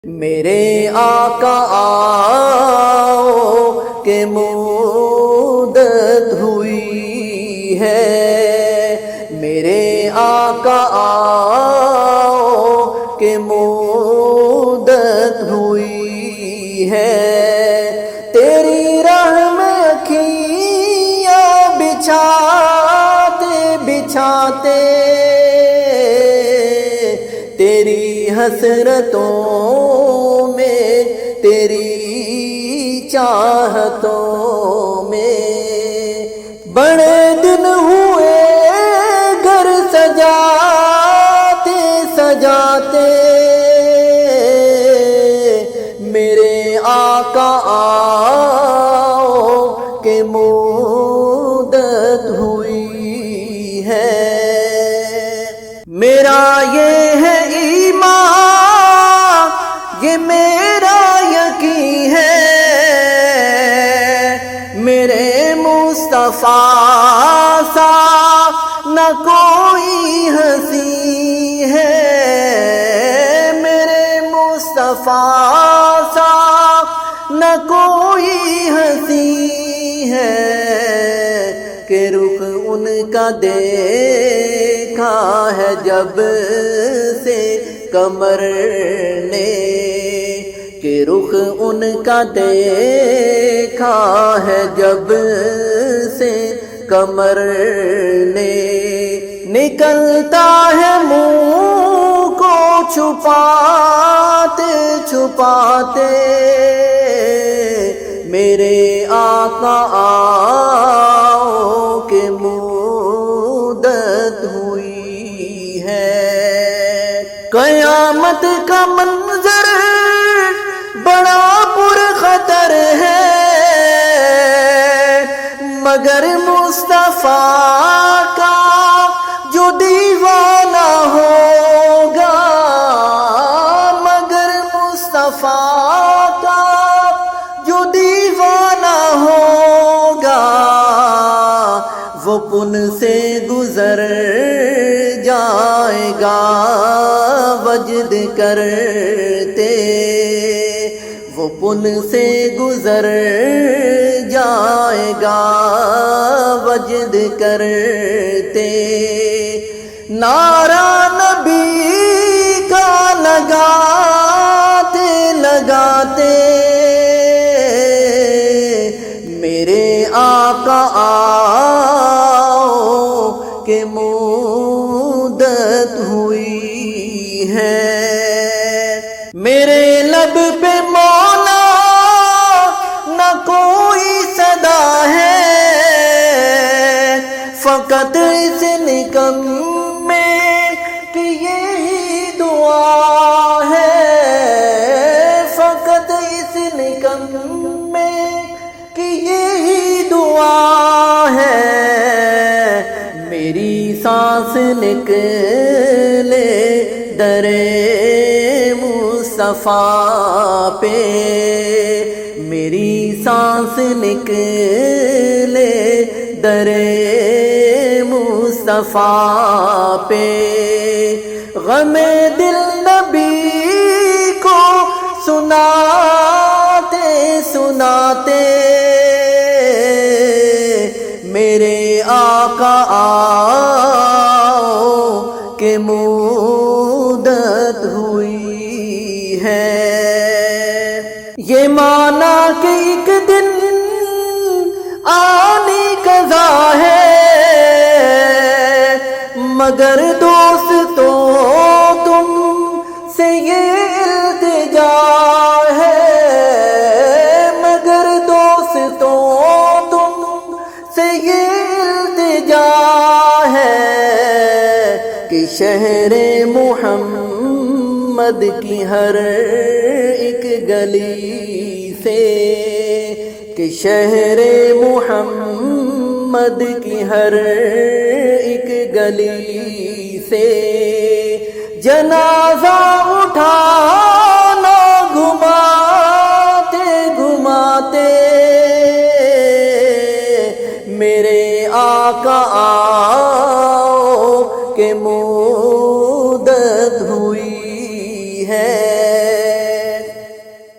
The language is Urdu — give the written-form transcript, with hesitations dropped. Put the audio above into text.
میرے آقا آؤ کہ مدت ہوئی ہے، میرے آقا آؤ کہ مدت ہوئی ہے، تیری راہ میں اکھیاں بچھاتے بچھاتے تیری حسرتوں میں، تیری چاہتوں میں بڑے دن ہوئے گھر سجاتے سجاتے، میرے آقا آؤ کہ مدت ہوئی ہے۔ میرا یہ ہے ایمان، یہ میرا یقین ہے، میرے مصطفیٰ سا نہ کوئی ہنسی ہے، میرے مصطفیٰ سا نہ کوئی ہنسی ہے، کہ رخ ان کا دیکھا ہے جب سے قمر نے، کہ رخ ان کا دیکھا ہے جب سے قمر نے، نکلتا ہے منہ کو چھپاتے چھپاتے، میرے آقا آؤ کہ مدت ہوئی ہے۔ قیامت کا منظر بڑا پرخطر ہے، مگر مصطفیٰ کا جو دیوانہ ہوگا، مگر مصطفیٰ کا جو دیوانہ ہوگا، وہ پن سے گزر جائے گا وجد کرتے، وہ پن سے گزر جائے گا وجد کرتے، نعرہ نبی کا لگاتے لگاتے، میرے آقا آؤ کہ مدت ہوئی ہے۔ میرے لب پہ مولا نہ کوئی صدا ہے، فقط اس نکمے کی یہی دعا ہے، فقط اس نکمے کی یہی دعا ہے، میری سانس نکلے در مصطفیٰ پہ، میری سانس نکلے در مصطفیٰ پہ، غم دل نبی کو سناتے سناتے، میرے آقا آؤ کہ مدت ہوئی ہے۔ یہ مانا کہ ایک دن آنی قضا ہے، مگر دوستو تم سے یہ التجا ہے، مگر دوستو تم سے یہ التجا ہے، کہ شہر محمد کی ہر ایک گلی سے، کہ شہر محمد کی ہر ایک گلی سے جنازہ اٹھا